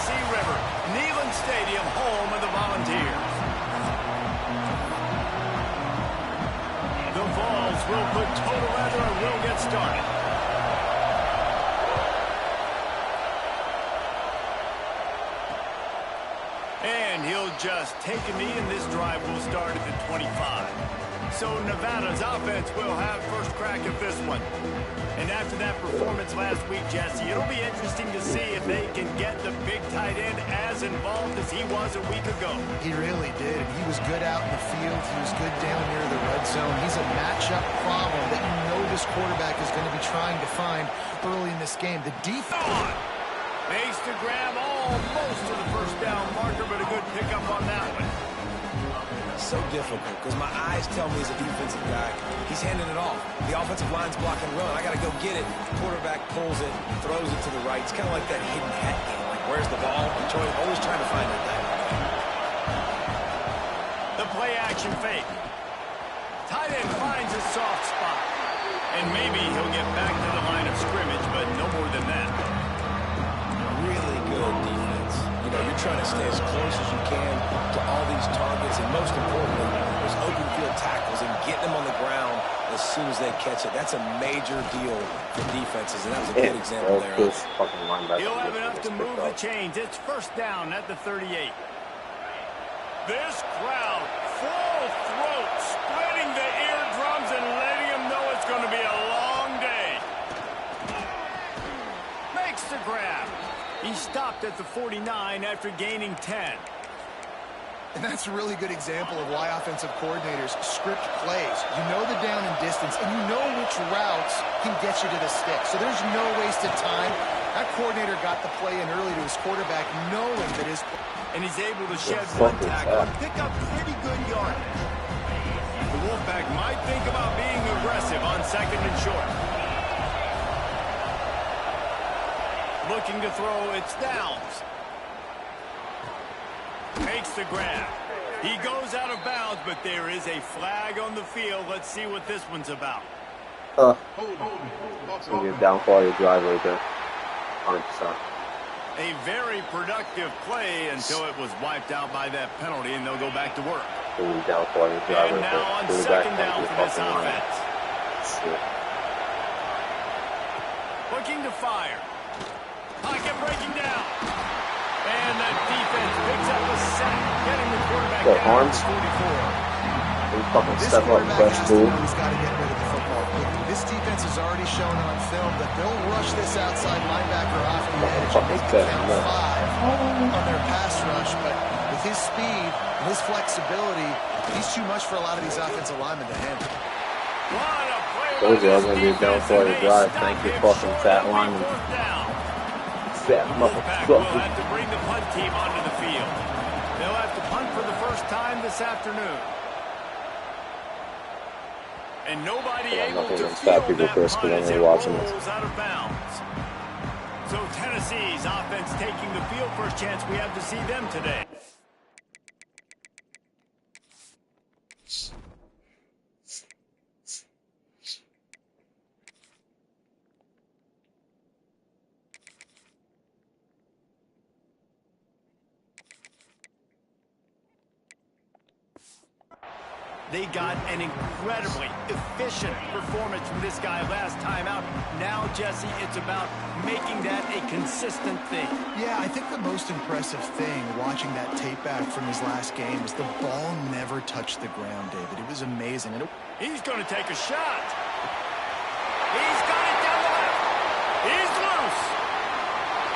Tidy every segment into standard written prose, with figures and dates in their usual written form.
Tennessee River, Neyland Stadium, home of the Volunteers. The Vols will put total leather and will get started. And he'll just take a knee, and this drive will start at the 25. So Nevada's offense will have first crack at this one. And after that performance last week, Jesse, it'll be interesting to see if they can get the big tight end as involved as he was a week ago. He really did. He was good out in the field. He was good down near the red zone. He's a matchup problem that you know this quarterback is going to be trying to find early in this game. The defense makes the grab almost to the first down marker, but a good pickup on that one. So difficult because my eyes tell me as a defensive guy, he's handing it off. The offensive line's blocking run. I got to go get it. Quarterback pulls it, throws it to the right. It's kind of like that hidden hat game. Like, where's the ball? Always trying to find it there. The play action fake. Tight end finds a soft spot. And maybe he'll get back to the line of scrimmage, but no more than that. Really good defense. You know, you're trying to stay as close as you can to all these targets, and most importantly, those open field tackles and getting them on the ground as soon as they catch it. That's a major deal for defenses, and that was a good example there. He'll have enough to move the chains. It's first down at the 38. This crowd, full throat, splitting the eardrums and letting them know it's going to be a long day. Makes the grab. He stopped at the 49 after gaining 10. And that's a really good example of why offensive coordinators script plays. You know the down and distance, and you know which routes can get you to the stick. So there's no wasted time. That coordinator got the play in early to his quarterback, knowing that his... And he's able to shed one tackle and pick up pretty good yardage. The Wolfpack might think about being aggressive on second and short. Looking to throw, it's Downs. Makes the grab. He goes out of bounds, but there is a flag on the field. Let's see what this one's about. You're down for your drive right there. 100%. A very productive play until it was wiped out by that penalty, and they'll go back to work. Down for your drive and right now there. on second down for this offense. Looking to fire. Pocket breaking down. And the defense picks up a sack, getting the quarterback down to 44. Fucking step up, fresh dude. He's got to get rid of the football. This defense has already shown on film that they'll rush this outside linebacker off the edge and make the count 5 on their pass rush. But with his speed and his flexibility, he's too much for a lot of these offensive linemen to handle. Told you I was going to be down for the drive. Thank you, fucking fat lineman. Fat motherfucker. Will have to bring the punt team onto the field. They'll have to punt for the first time this afternoon. And nobody able to field that punt as it rolls out of bounds. So Tennessee's offense taking the field. First chance we have to see them today. They got an incredibly efficient performance from this guy last time out. Now, Jesse, it's about making that a consistent thing. Yeah, I think the most impressive thing watching that tape back from his last game is the ball never touched the ground, David. It was amazing. He's going to take a shot. He's got it down the left. He's loose.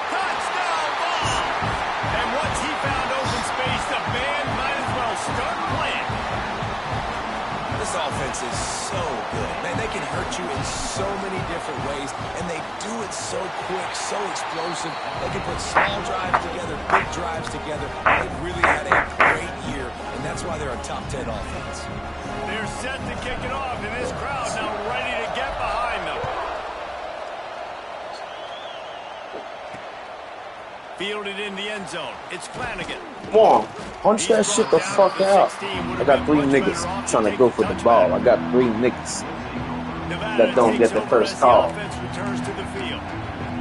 Touchdown ball. And once he found open space, the band might as well start playing. This offense is so good. Man, they can hurt you in so many different ways, and they do it so quick, so explosive. They can put small drives together, big drives together. They've really had a great year, and that's why they're a top 10 offense. They're set to kick it off, and this crowd now ready to get behind them. Fielded in the end zone. It's Flanagan. Come on, punch that shit the fuck out. I got 3 niggas trying to go for the ball. I got 3 niggas that don't get the first call. Offense returns to the field,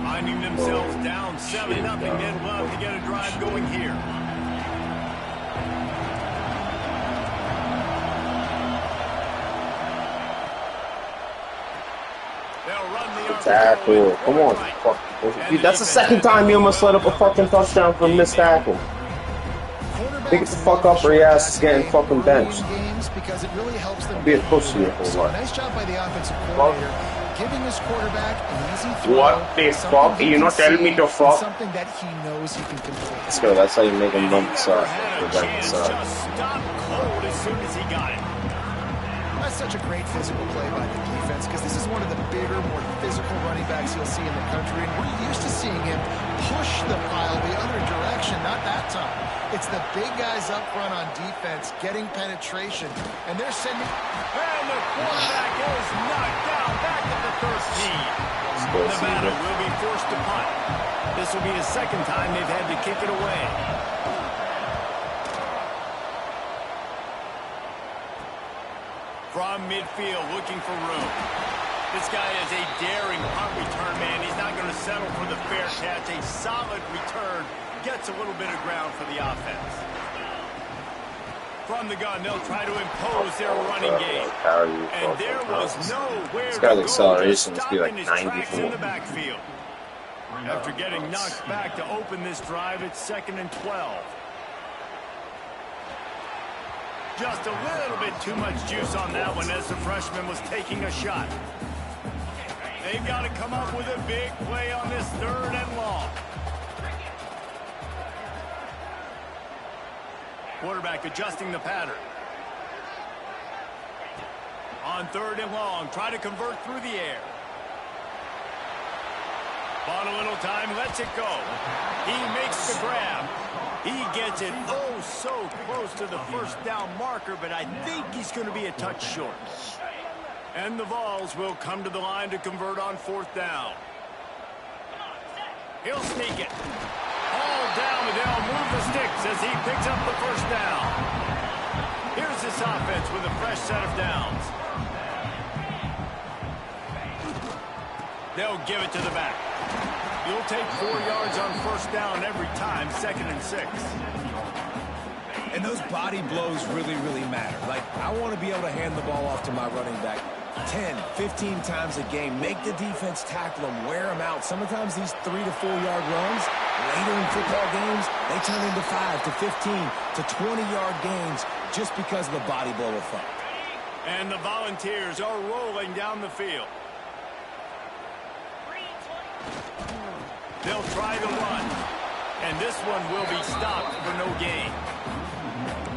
finding themselves down 7-0. They'd love to get a drive going here. They'll run the tackle. Come on. Dude, that's the second time you almost let up a fucking touchdown for a missed tackle. Pick it the fuck up or your ass is getting fucking benched. Because it really helps them be a pussy a whole lot. Nice job by the offensive coordinator, giving his quarterback an easy throw. What the fuck? You not telling me to fuck? Something that he knows he can control. Let's go. That's how you make him numb side. Just stopped cold as soon as he got it. That's such a great physical play by the defense because this is one of the bigger, more physical running backs you'll see in the country, and we're used to seeing him push the pile the other direction. Not that time. It's the big guys up front on defense getting penetration, and they're sending. And the quarterback is knocked down back at the 13. Nevada will be forced to punt. This will be the second time they've had to kick it away. From midfield, looking for room. This guy is a daring punt return man. He's not going to settle for the fair catch. A solid return. Gets a little bit of ground for the offense. From the gun, they'll try to impose their running game. And there was nowhere to go. Acceleration must be like 94. In the backfield. After getting knocked back to open this drive, it's 2nd and 12. Just a little bit too much juice on that one as the freshman was taking a shot. They've got to come up with a big play on this 3rd and long. Quarterback adjusting the pattern. On 3rd and long, try to convert through the air. Bought a little time, lets it go. He makes the grab. He gets it oh so close to the first down marker, but I think he's going to be a touch short. And the Vols will come to the line to convert on 4th down. He'll sneak it. All down, and they'll move the sticks as he picks up the first down. Here's this offense with a fresh set of downs. They'll give it to the back. You'll take 4 yards on 1st down every time, 2nd and 6. And those body blows really, really matter. Like, I want to be able to hand the ball off to my running back 10, 15 times a game. Make the defense tackle them, wear them out. Sometimes these 3 to 4 yard runs, later in football games, they turn into 5 to 15 to 20-yard gains just because of the body blow effect. And the Volunteers are rolling down the field. They'll try the run, and this one will be stopped for no gain.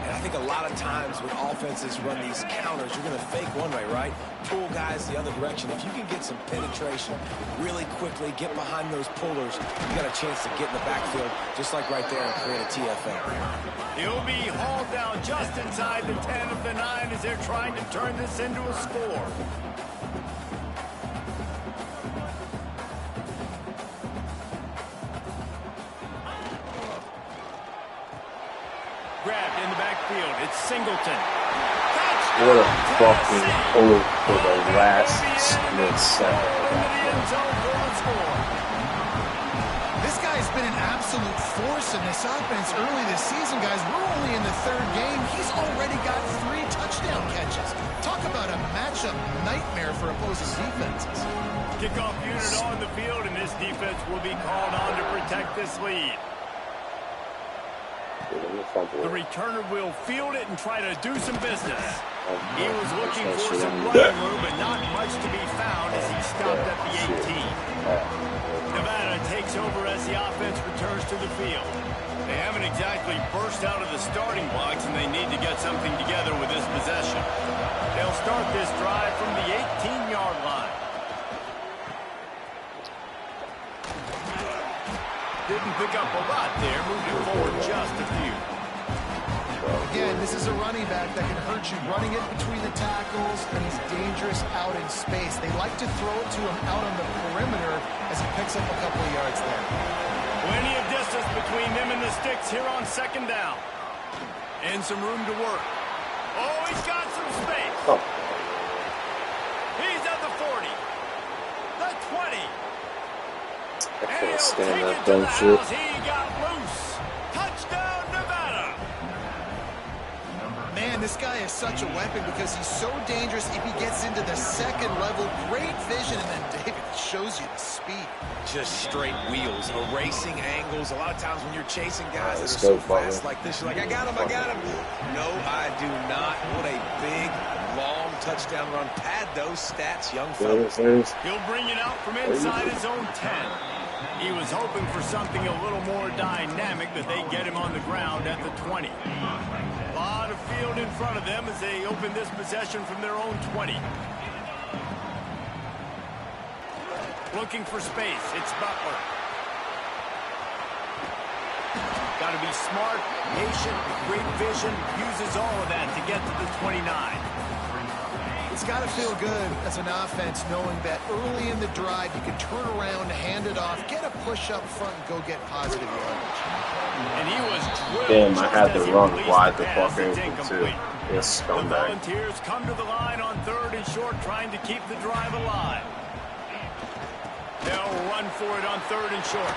And I think a lot of times when offenses run these counters, you're going to fake one way, right? Pull guys the other direction. If you can get some penetration really quickly, get behind those pullers, you got a chance to get in the backfield, just like right there, and create a TFL. He'll be hauled down just inside the 10 of the 9 as they're trying to turn this into a score. Grabbed in the backfield. It's Singleton. What a fucking hold for the last split second. This guy's been an absolute force in this offense early this season, guys. We're only in the 3rd game. He's already got 3 touchdown catches. Talk about a matchup nightmare for opposing defenses. Kickoff unit on the field, and this defense will be called on to protect this lead. The returner will field it and try to do some business. He was looking for some running room, but not much to be found as he stopped at the 18. Nevada takes over as the offense returns to the field. They haven't exactly burst out of the starting blocks, and they need to get something together with this possession. They'll start this drive from the 18-yard line. Didn't pick up a lot there, moving forward just a few. Again, this is a running back that can hurt you, running it between the tackles, and he's dangerous out in space. They like to throw it to him out on the perimeter as he picks up a couple of yards there. Plenty of distance between them and the sticks here on 2nd down. And some room to work. Oh, he's got some space. Oh. He's at the 40. The 20. I can't stand that dumb shit. He got loose. Touchdown, Nevada. Man, this guy is such a weapon because he's so dangerous if he gets into the second level. Great vision, and then David shows you the speed. Just straight wheels, erasing angles. A lot of times when you're chasing guys that are so so fast like this, you're like, I got him, I got him. No, I do not. What a big, long touchdown run. Pad those stats, young fellas. He'll bring it out from inside his own 10. He was hoping for something a little more dynamic, but they get him on the ground at the 20. A lot of field in front of them as they open this possession from their own 20. Looking for space. It's Butler. Got to be smart, patient, great vision. Uses all of that to get to the 29. It's got to feel good as an offense knowing that early in the drive you can turn around, hand it off, get a push up front, and go get positive yardage. And he was drilled. Damn, I had to run wide the pass. fuck It's ankle too. incomplete. This The scumbag. Volunteers come to the line on 3rd and short, trying to keep the drive alive. They'll run for it on 3rd and short.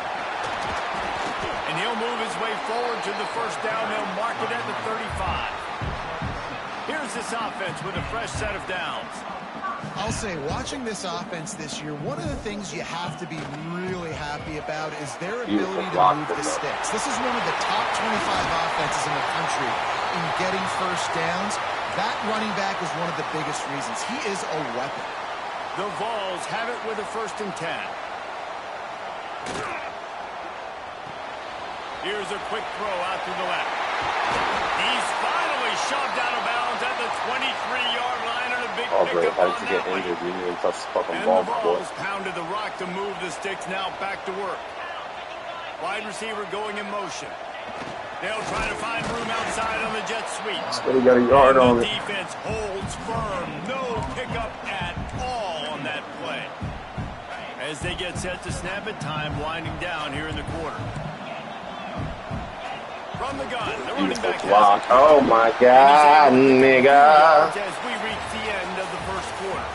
And he'll move his way forward to the first down. They'll mark it at the 35. Here's this offense with a fresh set of downs. I'll say, watching this offense this year, one of the things you have to be really happy about is their ability to move the sticks. This is one of the top 25 offenses in the country in getting first downs. That running back is one of the biggest reasons. He is a weapon. The Vols have it with a 1st and 10. Here's a quick throw out to the left. He's finally shoved out of bounds at the 23-yard line on a big pickup how on did you that get one. injured? You didn't even touch the fucking And ball, the boy. Vols pounded the rock to move the sticks. Now back to work. Wide receiver going in motion. They'll try to find room outside on the jet sweep. Still got a yard on The it. defense holds firm. No pickup at all on that play. As they get set to snap it, time winding down here in the quarter. From the gun, the running back Block. has it. Oh my god, nigga. As we reach the end of the first quarter.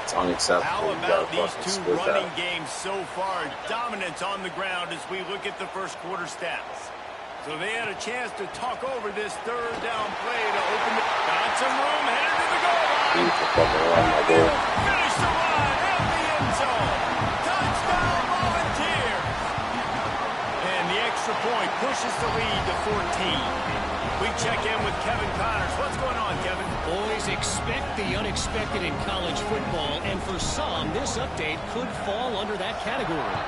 It's unacceptable. How You gotta about these fucking two split running that. games so far? Dominance on the ground as we look at the first quarter stats. So they had a chance to talk over this 3rd down play to open the... Got some room, headed to the goal line. Beautiful fucking run, my boy. Finish the run in the end zone. Touchdown, Volunteers. And the extra point pushes the lead to 14. We check in with Kevin Connors. What's going on, Kevin? Boys, expect the unexpected in college football, and for some, this update could fall under that category.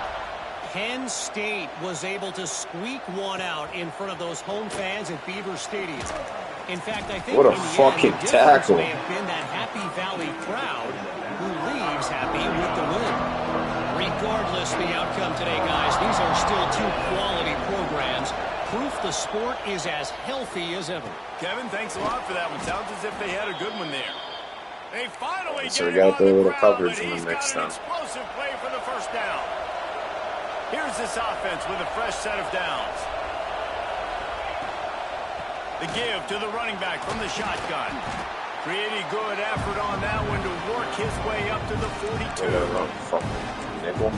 Penn State was able to squeak one out in front of those home fans at Beaver Stadium. In fact, I think What a in the fucking end, the difference tackle. may have been that Happy Valley crowd who leaves happy with the win. Regardless the outcome today, guys, these are still two quality programs. Proof the sport is as healthy as ever. Kevin, thanks a lot for that one. Sounds as if they had a good one there. They finally So we get him got on the little ground, coverage but in the he's next got an time. explosive play for the first down. Here's this offense with a fresh set of downs. The give to the running back from the shotgun. Pretty good effort on that one to work his way up to the 42.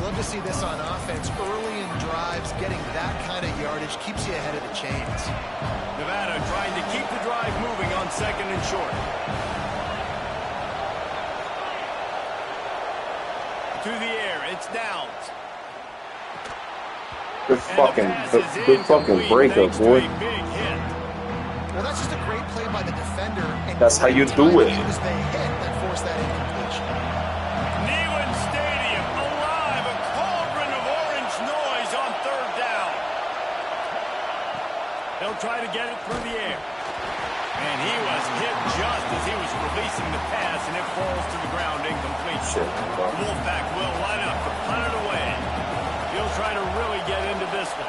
Love to see this on offense. Early in drives, getting that kind of yardage keeps you ahead of the chains. Nevada trying to keep the drive moving on 2nd and short. To the air, it's Downs. Good fucking breakup, boy. Well, that's just a great play by the defender. And That's how you do it. It was the hit that forced that incompletion. Neyland Stadium alive, a cauldron of orange noise on 3rd down. They'll try to get it through the air. And he was hit just as he was releasing the pass, and it falls to the ground incomplete. Shit. The Wolfpack will line up to punt it away. He'll try to really get into this one.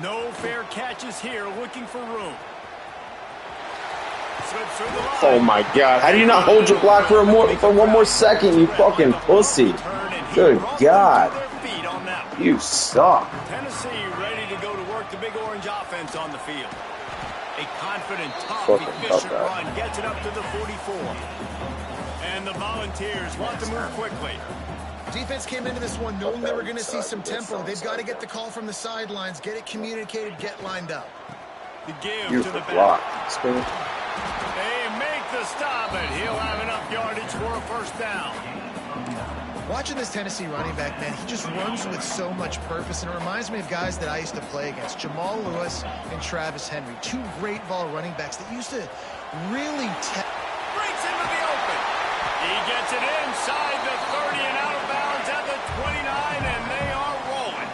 No fair catches here, looking for room. Slips through the line. Oh my god. How do you not hold your block for one more second, you fucking pussy? Good god. You suck. Tennessee ready to go to work the Big Orange offense on the field. A confident, tough, Fucking efficient tough guy. run gets it up to the 44. And the Volunteers want to move quickly. Defense came into this one knowing they were going to see some tempo. They've got to get the call from the sidelines, get it communicated, get lined up. The give You to the block. back. They make the stop, and he'll have enough yardage for a first down. Watching this Tennessee running back, man, he just runs with so much purpose, and it reminds me of guys that I used to play against, Jamal Lewis and Travis Henry, two great ball running backs that used to really Breaks into the open. He gets it inside the 30 and out of bounds at the 29, and they are rolling.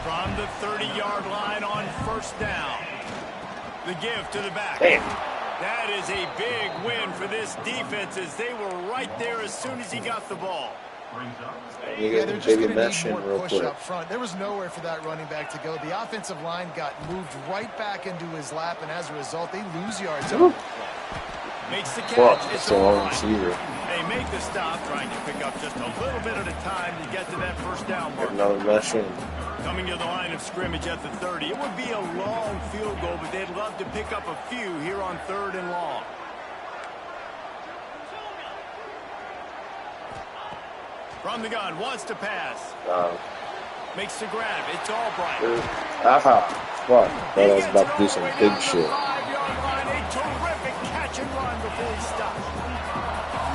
From the 30-yard line on first down. The give to the back. Damn. That is a big win for this defense as they were right there as soon as he got the ball. Yeah, they're just going to need more push up front. There was nowhere for that running back to go. The offensive line got moved right back into his lap, and as a result, they lose yards. Makes the catch. It's a long receiver. They make the stop, trying to pick up just a little bit at a time to get to that first down mark. Another mesh in. Coming to the line of scrimmage at the 30. It would be a long field goal, but they'd love to pick up a few here on 3rd and long. From the gun, wants to pass. Makes the grab. It's Albright. Aha. Fuck. Thought I was about to do some big shit. 5-yard line. A terrific catch and run before he stopped.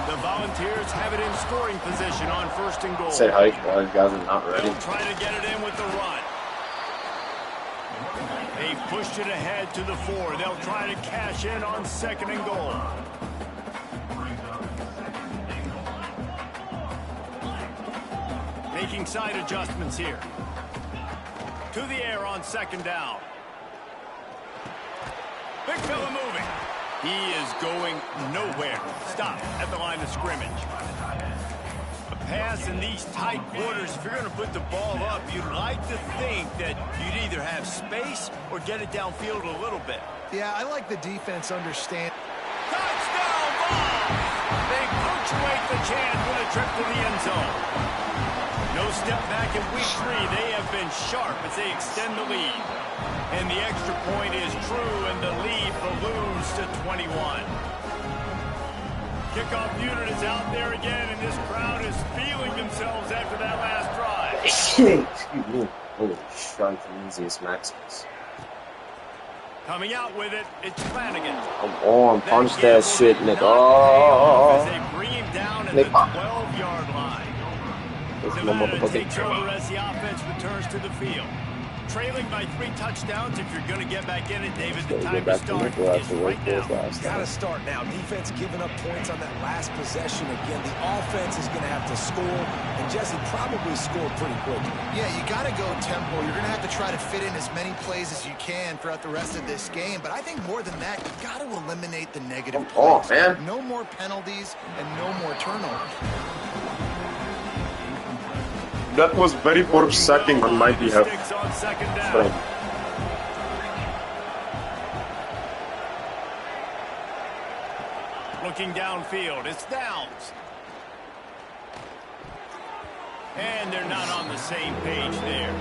The Volunteers have it in scoring position on 1st and goal. Say hi, guys. Guys are not ready. They'll try to get it in with the run. They've pushed it ahead to the 4. They'll try to cash in on 2nd and goal. Making side adjustments here. To the air on 2nd down. Big fella moving. He is going nowhere. Stop at the line of scrimmage. A pass in these tight quarters, if you're going to put the ball up, you'd like to think that you'd either have space or get it downfield a little bit. Yeah, I like the defense understand. Touchdown ball! They punctuate the chance with a trip to the end zone. No step back in week 3. They have been sharp as they extend the lead. And the extra point is true, and the lead balloons to 21. Kickoff unit is out there again, and this crowd is feeling themselves after that last drive. Excuse me. Holy shit, easiest Maximus. Coming out with it, it's Flanagan. Come on, punch that shit, nigga. Oh. As they bring him down at the 12-yard line. Nevada takes over as the offense returns to the field. Trailing by 3 touchdowns. If you're going to get back in it, David, the time to start is right now. Got to start now. Defense giving up points on that last possession. Again, the offense is going to have to score, and Jesse probably scored pretty quickly. Yeah, you got to go tempo. You're going to have to try to fit in as many plays as you can throughout the rest of this game. But I think more than that, you got to eliminate the negative plays. Man. No more penalties and no more turnovers. That was very poor sacking on my behalf. Looking downfield, it's Downs. And they're not on the same page there.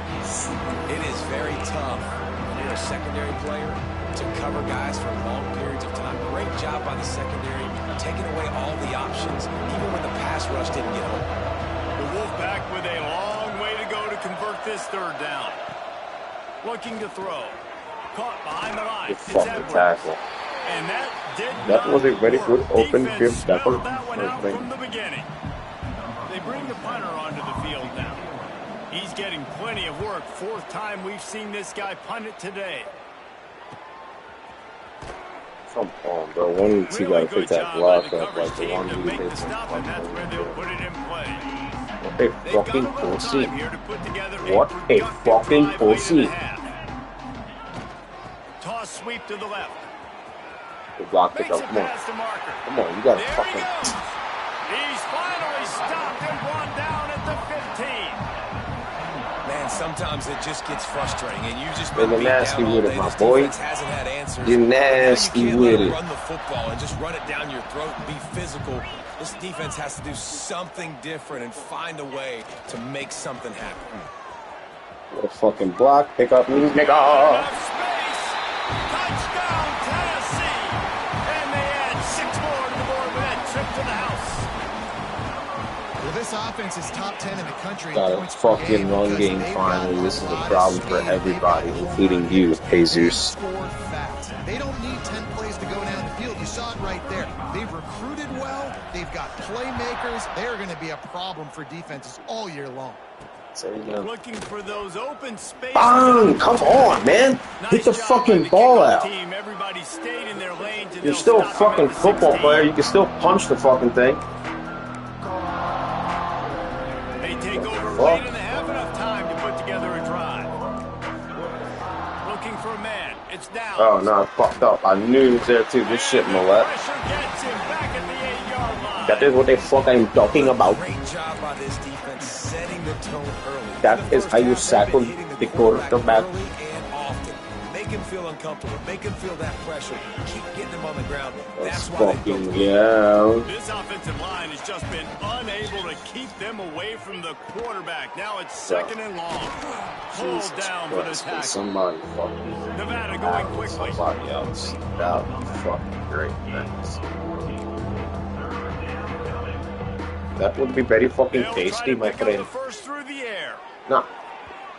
It is very tough when you're a secondary player to cover guys for long periods of time. Great job by the secondary, taking away all the options, even when the pass rush didn't get home. The Wolfpack with a long way to go to convert this 3rd down. Looking to throw. Caught behind the line. Good fucking tackle. And that was a very good open field tackle. That one out from the beginning. They bring the punter onto the field now. He's getting plenty of work. 4th time we've seen this guy punt it today. Come on, bro. One of you two gotta pick that block up like the one who hit the stop, and that's where they'll put it in play. What a fucking pussy. What a fucking pussy. Toss sweep to the left. Good block pickup. Come on. Come on, you gotta fucking. He's finally stopped and brought down at the 15. Man, sometimes it just gets frustrating, and you just been nasty with it, my boy. Hasn't had answers. You're nasty with it. Run the football and just run it down your throat and be physical. This defense has to do something different and find a way to make something happen. What a fucking block pickup, nigga. Enough space. Touchdown, Tennessee. And they add 6 more to the board with that trip to the house. offense is top 10 in the country. Got a fucking run game finally. This is a problem for everybody, including you, Jesus. They don't need 10 plays to go down the field. You saw it right there. They've recruited well. They've got playmakers. They're going to be a problem for defenses all year long. Looking for those open spaces. Bang! Come on, man. Hit the fucking ball out. Everybody stayed in their lanes. You're still a fucking football player. You can still punch the fucking thing. They take over late and they have enough time to put together a drive. Looking for a man. It's down. Oh, no, I fucked up. I knew he was there too. This shit, Millette. That is what they fucking talking about. Great job by this defense setting the tone early. That is how you sackle the quarterback. Early and often. Make him feel uncomfortable. Make him feel that pressure. Keep getting him on the ground. That's why fucking, yeah. This offensive line has just been unable to keep them away from the quarterback. Now it's second and long. Hold down for the tackle. Somebody fucking Nevada going quickly. Somebody else. That would be fucking great. Thanks. That would be very fucking tasty, my friend. Nah.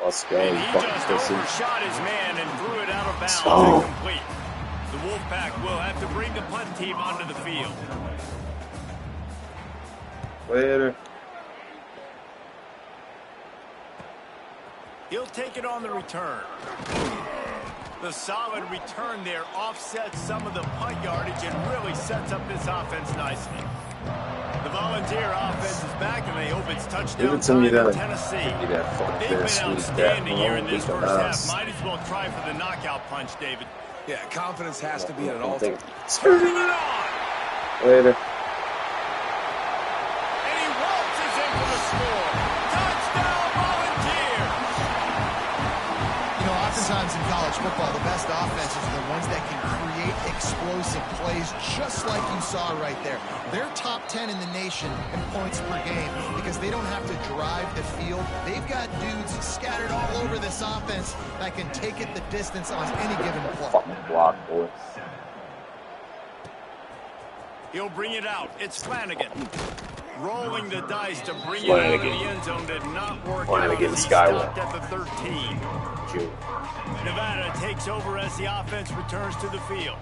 Let's go. And he just overshot his man and threw it out of bounds incomplete. The Wolfpack will have to bring the punt team onto the field. Later. He'll take it on the return. The solid return there offsets some of the punt yardage and really sets up this offense nicely. The Volunteer offense is back, and they hope it's touchdown time in Tennessee. They've been outstanding here in this first half. Might as well try for the knockout punch, David. Yeah, confidence has to be at an all-time. Turning it on. Later. And he waltzes in for the score. Touchdown, Volunteers! You know, oftentimes in college football, the best offenses are the ones that can create explosive plays, just like you saw right there. They're top 10 in the nation in points per game because they don't have to drive the field. They've got dudes scattered all over this offense that can take it the distance on any given play. Fucking block, boy. He'll bring it out. It's Flanagan. Rolling the dice to bring it out of the end zone did not work out as he stopped at the 13. Nevada takes over as the offense returns to the field.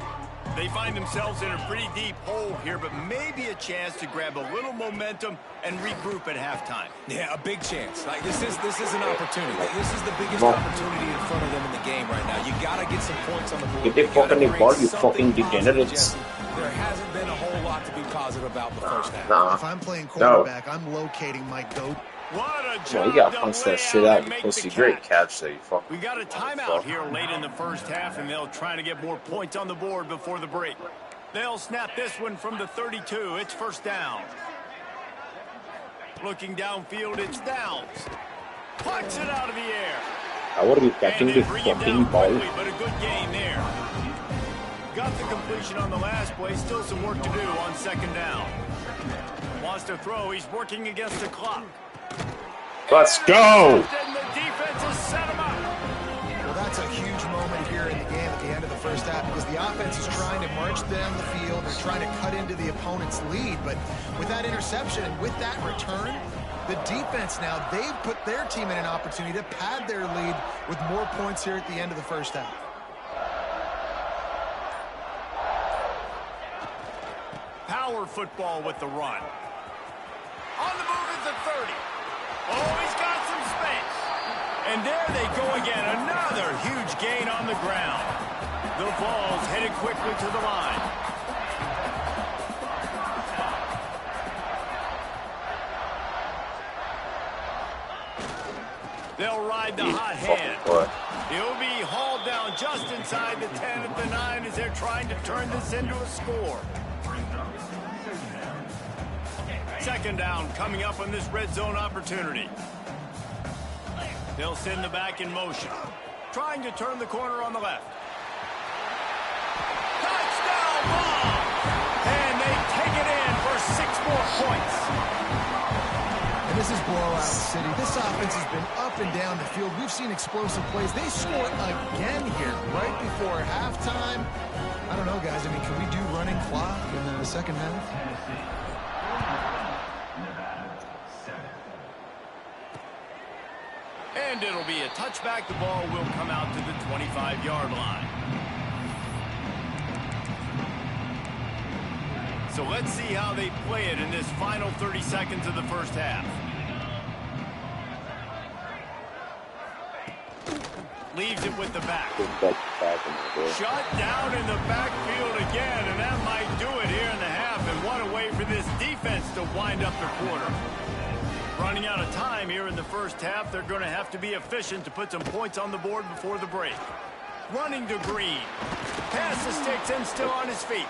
They find themselves in a pretty deep hole here, but maybe a chance to grab a little momentum and regroup at halftime. Yeah, a big chance. Like this is an opportunity. This is the biggest opportunity in front of them in the game right now. You gotta get some points on the board. Get the fucking ball, you fucking degenerates. There hasn't been a whole lot to be positive about the first half. If I'm playing quarterback, I'm locating my goat. What a job. Well, you gotta punch that shit out, you pussy. Great catch there, you fucking. We got a timeout here late in the first half, and they'll try to get more points on the board before the break. They'll snap this one from the 32. It's first down. Looking downfield, it's Downs. Puts it out of the air. I would be catching the fucking ball. Quickly, but a good gain there. Got the completion on the last play. Still some work to do on second down. Wants to throw. He's working against the clock. Let's go! And the defense has set him up. Well, that's a huge moment here in the game at the end of the first half because the offense is trying to march down the field. They're trying to cut into the opponent's lead. But with that interception and with that return, the defense now, they've put their team in an opportunity to pad their lead with more points here at the end of the first half. Power football with the run. On the move is the 30. Oh, he's got some space. And there they go again. Another huge gain on the ground. The ball's headed quickly to the line. They'll ride the hot hand. He'll be hauled down just inside the 10 at the 9 as they're trying to turn this into a score. Second down coming up on this red zone opportunity. They'll send the back in motion. Trying to turn the corner on the left. Touchdown ball! And they take it in for 6 more points. And this is blowout city. This offense has been up and down the field. We've seen explosive plays. They score again here right before halftime. I don't know, guys. I mean, can we do running clock in the second half? And it'll be a touchback. The ball will come out to the 25-yard line. So let's see how they play it in this final 30 seconds of the first half. Leaves it with the back. Shut down in the backfield again, and that might do it here in the half. And what a way for this defense to wind up the quarter. Running out of time here in the first half. They're going to have to be efficient to put some points on the board before the break. Running to Green. Pass the sticks and still on his feet.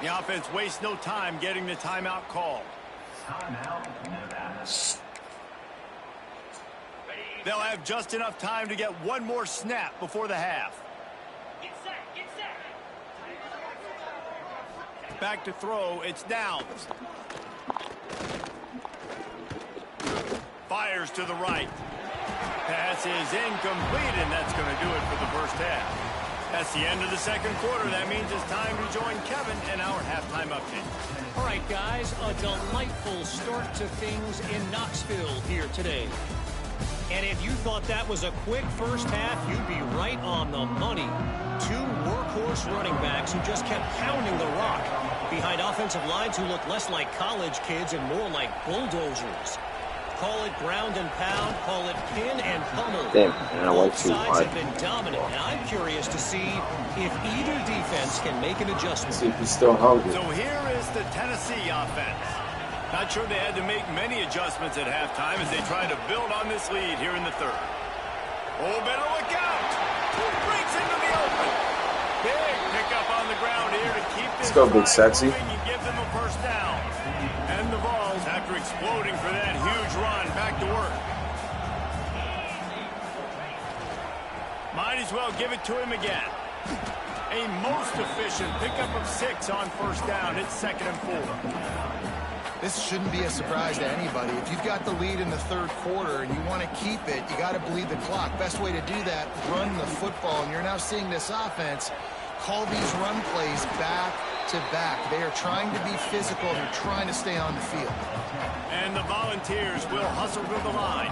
The offense wastes no time getting the timeout call. They'll have just enough time to get one more snap before the half. Get set, get set. Back to throw. It's Downs. Fires to the right. Pass is incomplete, and that's going to do it for the first half. That's the end of the second quarter. That means it's time to join Kevin in our halftime update. All right, guys, a delightful start to things in Knoxville here today. And if you thought that was a quick first half, you'd be right on the money. Two workhorse running backs who just kept pounding the rock behind offensive lines who look less like college kids and more like bulldozers. Call it ground and pound, call it pin and pummel. Damn, Both sides have been dominant, and I'm curious to see if either defense can make an adjustment. See if he's still hungry. So here is the Tennessee offense. Not sure they had to make many adjustments at halftime as they try to build on this lead here in the third. Oh, better look out! Breaks into the open. Big pickup on the ground here to keep this. Let's go, Big Sexy. And give them a first down. And the Vols, after exploding for that huge run, back to work. Might as well give it to him again. A most efficient pickup of 6 on first down. It's 2nd and 4. This shouldn't be a surprise to anybody. If you've got the lead in the third quarter and you want to keep it, you got to bleed the clock. Best way to do that, run the football. And you're now seeing this offense call these run plays back to back. They are trying to be physical and they're trying to stay on the field. And the Volunteers will hustle to the line.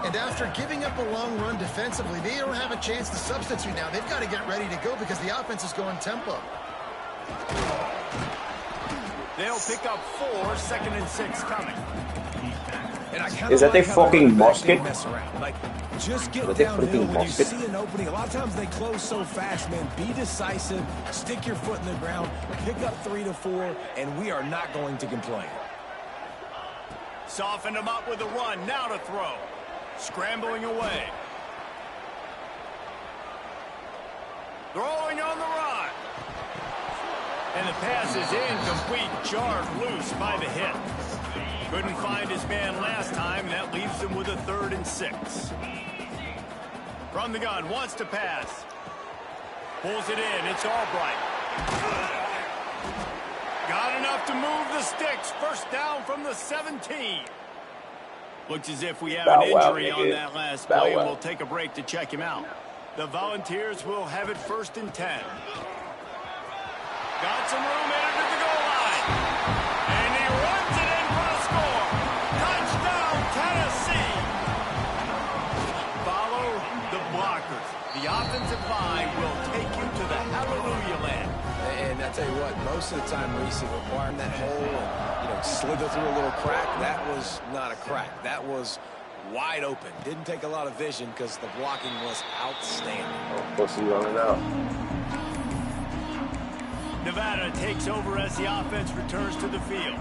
And after giving up a long run defensively, they don't have a chance to substitute now. They've got to get ready to go because the offense is going tempo. They'll pick up 4, 2nd and 6 coming. And Is that a fucking musket? Like, just get Is that a downhill freaking when you musket? see an opening. A lot of times they close so fast, man. Be decisive, stick your foot in the ground, pick up 3 to 4, and we are not going to complain. Soften them up with a run. Now to throw. Scrambling away. Throwing on the run. And the pass is incomplete. Jarred loose by the hit. Couldn't find his man last time. That leaves him with a 3rd and 6. From the gun. Wants to pass. Pulls it in. It's Albright. Got enough to move the sticks. First down from the 17. Looks as if we have an injury on that last play, and we'll take a break to check him out. The Volunteers will have it 1st and 10. Got some room headed to the goal line. And he runs it in for the score. Touchdown, Tennessee. Follow the blockers. The offensive line will take you to the hallelujah land. And I tell you what, most of the time, Reese, requiring that hole and, slither through a little crack, that was not a crack. That was wide open. Didn't take a lot of vision because the blocking was outstanding. Pussy running out. Nevada takes over as the offense returns to the field.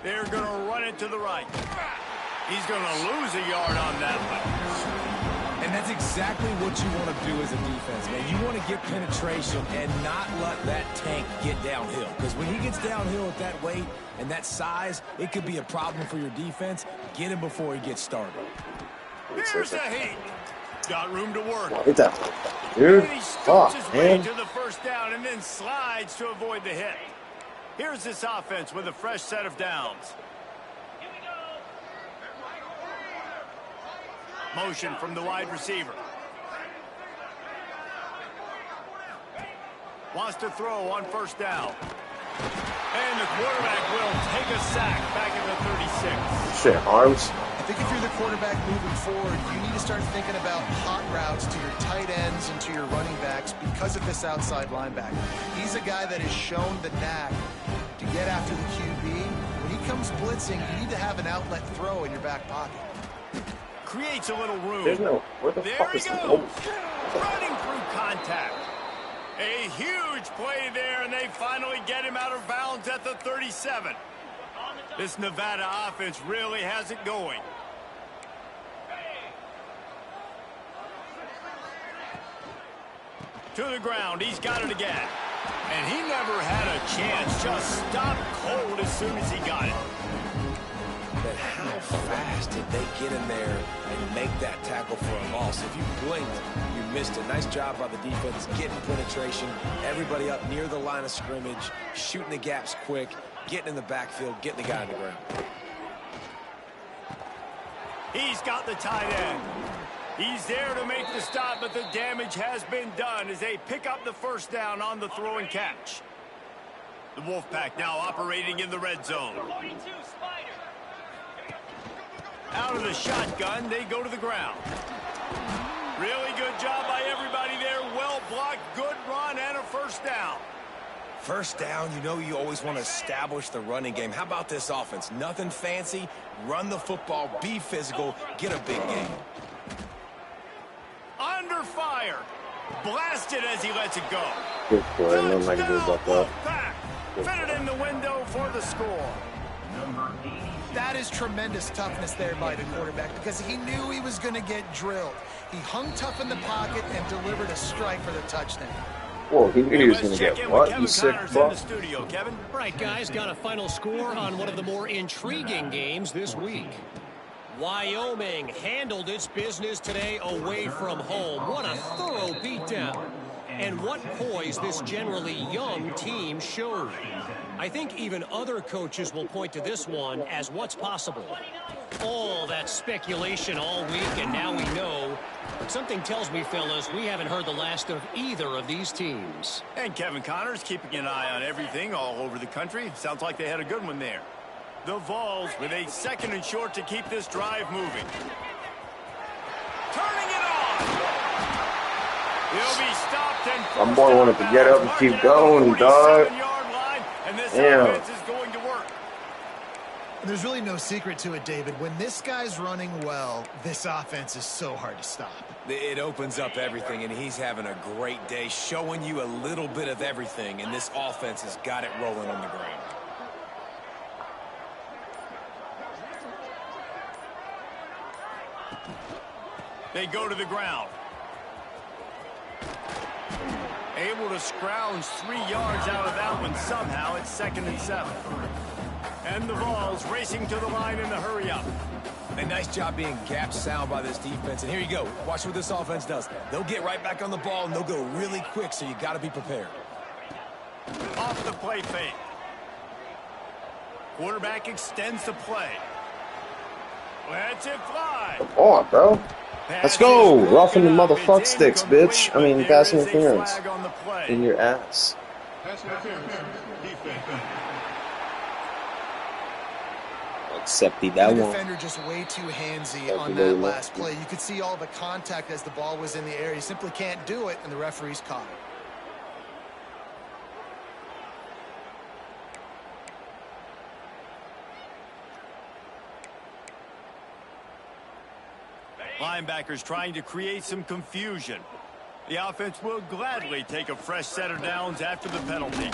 They're going to run it to the right. He's going to lose a yard on that one. And that's exactly what you want to do as a defense, man. You want to get penetration and not let that tank get downhill. Because when he gets downhill at that weight and that size, it could be a problem for your defense. Get him before he gets started. Here's the heat. Got room to work. Hit that, dude. And he scoots Fuck, his way man. to the first down and then slides to avoid the hit. Here's this offense with a fresh set of downs. Motion from the wide receiver. Wants to throw on first down. And the quarterback will take a sack back at the 36. Shit, arms. I think if you're the quarterback moving forward, you need to start thinking about hot routes to your tight ends and to your running backs because of this outside linebacker. He's a guy that has shown the knack to get after the QB. When he comes blitzing, you need to have an outlet throw in your back pocket. Creates a little room. There's no. Where the There fuck he is goes. the? Running through contact. A huge play there, and they finally get him out of bounds at the 37. This Nevada offense really has it going. To the ground. He's got it again. And he never had a chance. Just stopped cold as soon as he got it. But how fast did they get in there and make that tackle for a loss? If you blinked, you missed it. Nice job by the defense, getting penetration. Everybody up near the line of scrimmage, shooting the gaps quick, getting in the backfield, getting the guy on the ground. He's got the tight end. He's there to make the stop, but the damage has been done as they pick up the first down on the throw and catch. The Wolfpack now operating in the red zone. 42, Spider. Out of the shotgun, they go to the ground. Really good job by everybody there. Well blocked, good run, and a first down. First down, you know you always want to establish the running game. How about this offense? Nothing fancy. Run the football, be physical, get a big gain. Under fire. Blasted as he lets it go. Good for him. Nothing I can do about that. Wolfpack. Fit it in the window for the score. That is tremendous toughness there by the quarterback because he knew he was going to get drilled. He hung tough in the pocket and delivered a strike for the touchdown. Whoa, he knew he was Let's going to check get in what? with You Kevin sick Connors in the fuck? studio. Kevin? Right, guys, got a final score on one of the more intriguing games this week. Wyoming handled its business today away from home. What a thorough beatdown. And what poise this generally young team showed. I think even other coaches will point to this one as what's possible. All that speculation all week, and now we know. But something tells me, fellas, we haven't heard the last of either of these teams. And Kevin Connors keeping an eye on everything all over the country. Sounds like they had a good one there. The Vols with a 2nd and short to keep this drive moving. Turning it on. He'll be stopped and My boy wanted to get up and keep going, dog. And this Damn. offense is going to work. There's really no secret to it, David. When this guy's running well, this offense is so hard to stop. It opens up everything, and he's having a great day, showing you a little bit of everything, and this offense has got it rolling on the ground. They go to the ground. Able to scrounge 3 yards out of that one somehow. It's 2nd and 7. And the Vols racing to the line in the hurry up. A nice job being gap sound by this defense. And here you go. Watch what this offense does. They'll get right back on the ball, and they'll go really quick, so you got to be prepared. Off the play fake. Quarterback extends the play. Lets it fly. Come on, bro. Let's go. Roughing the motherfuck sticks, bitch. I mean, pass interference. In your ass. Accepted that The one. defender just way too handsy That's on the way that it last looks. play. You could see all the contact as the ball was in the air. He simply can't do it, and the referee's caught it. Linebackers trying to create some confusion. The offense will gladly take a fresh set of downs after the penalty.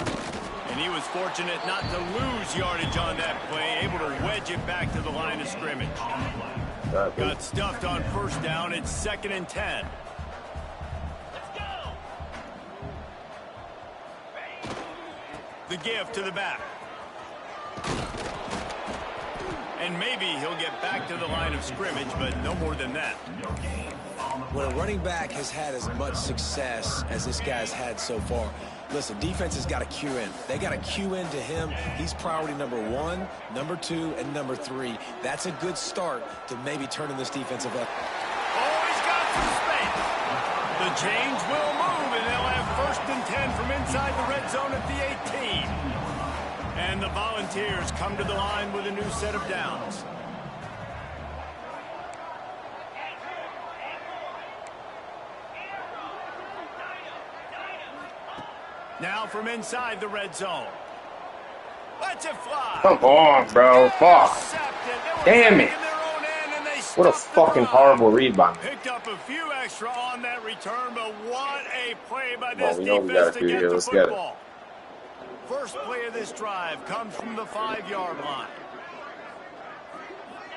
And he was fortunate not to lose yardage on that play, able to wedge it back to the line of scrimmage. Got stuffed on first down. It's 2nd and 10. Let's go. The give to the back. And maybe he'll get back to the line of scrimmage, but no more than that. When a running back has had as much success as this guy's had so far, listen, defense has got to cue in. They got to cue in to him. He's priority number 1, number 2, and number 3. That's a good start to maybe turning this defensive up. Oh, he's got some space. The chains will move, and they'll have 1st and 10 from inside the red zone at the 18. And the Volunteers come to the line with a new set of downs. Now from inside the red zone. Let's it fly. Come on, bro. Fuck. Damn it. What a fucking horrible read by me. Picked up a few extra on that return, but what a play by this Well, we know we defense gotta to do get here. the Let's get it. football. First play of this drive comes from the 5-yard line.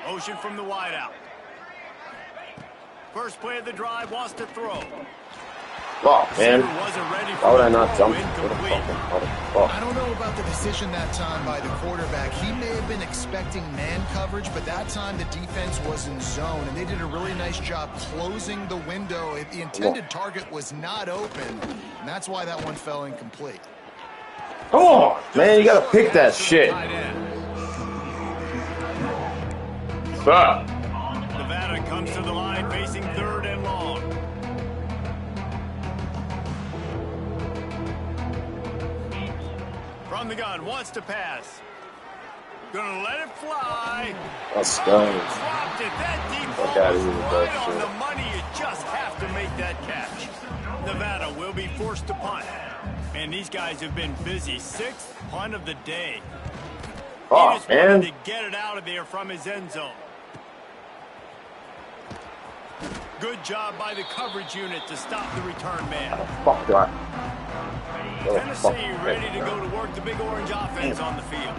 Motion from the wideout. First play of the drive wants to throw. Fuck, man. Wasn't ready for Why would the I not throw, jump? What a incomplete. fucking motherfucker. I don't know about the decision that time by the quarterback. He may have been expecting man coverage, but that time the defense was in zone, and they did a really nice job closing the window. The intended target was not open, and that's why that one fell incomplete. Come on, man. You gotta pick that shit. Tight end. Fuck. Nevada comes to the line facing 3rd and long. From the gun, wants to pass. Gonna let it fly. Let's go. Dropped it. That deep ball Fuck outta was here with right that on shit. the money. You just have to make that catch. Nevada will be forced to punt. And these guys have been busy. 6th punt of the day. He Fuck, just wanted man. to get it out of there from his end zone. Good job by the coverage unit to stop the return man. Fuck do I? Oh, Tennessee fuck. ready to go to work the big orange offense on the field.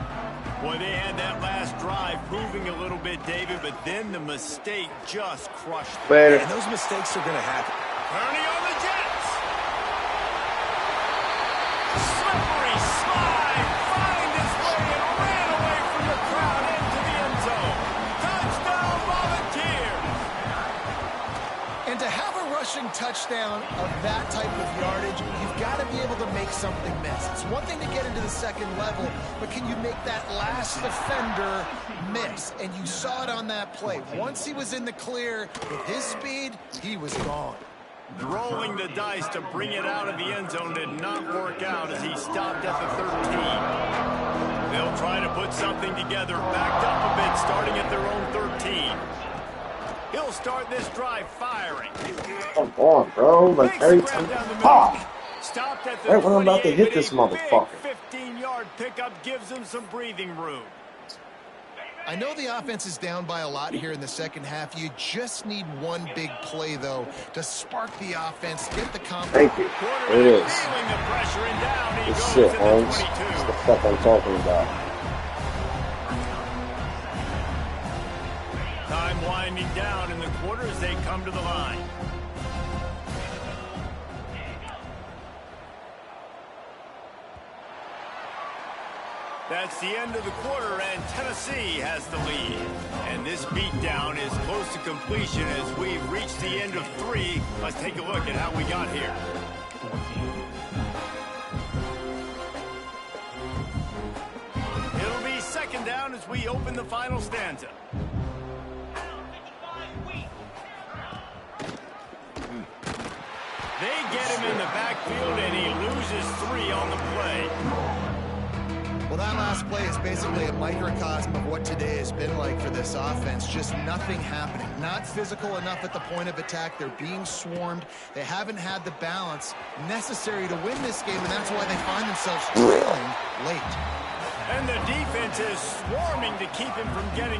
Boy, they had that last drive proving a little bit, David, but then the mistake just crushed them. Later. And those mistakes are going to happen. Kearney on the Jets. Slippery slide. Find his way and ran away from the crowd into the end zone. Touchdown, Volunteers. And to have a rushing touchdown of that type of yardage, you've got to be able to make something miss. It's one thing to get into the second level, but can you make that last defender miss? And you saw it on that play. Once he was in the clear, with his speed, he was gone. Rolling the dice to bring it out of the end zone did not work out as he stopped at the 13. They'll try to put something together, backed up a bit, starting at their own 13. He'll start this drive firing. Come on, bro. Like Big every scrap time. down the middle. Fuck. Stopped at the Right when I'm about to 28, hit but this a motherfucker. big 15-yard pickup gives him some breathing room. I know the offense is down by a lot here in the second half. You just need one big play, though, to spark the offense, get the confidence. Thank you. There it is. Feeling the pressure and down he Good goes shit, to the Holmes. 22. That's the fuck I'm talking about. Time winding down in the quarter as they come to the line. That's the end of the quarter, and Tennessee has the lead. And this beatdown is close to completion as we've reached the end of 3. Let's take a look at how we got here. It'll be second down as we open the final stanza. They get him in the backfield, and he loses 3 on the play. Well, that last play is basically a microcosm of what today has been like for this offense. Just nothing happening. Not physical enough at the point of attack. They're being swarmed. They haven't had the balance necessary to win this game, and that's why they find themselves trailing late. And the defense is swarming to keep him from getting to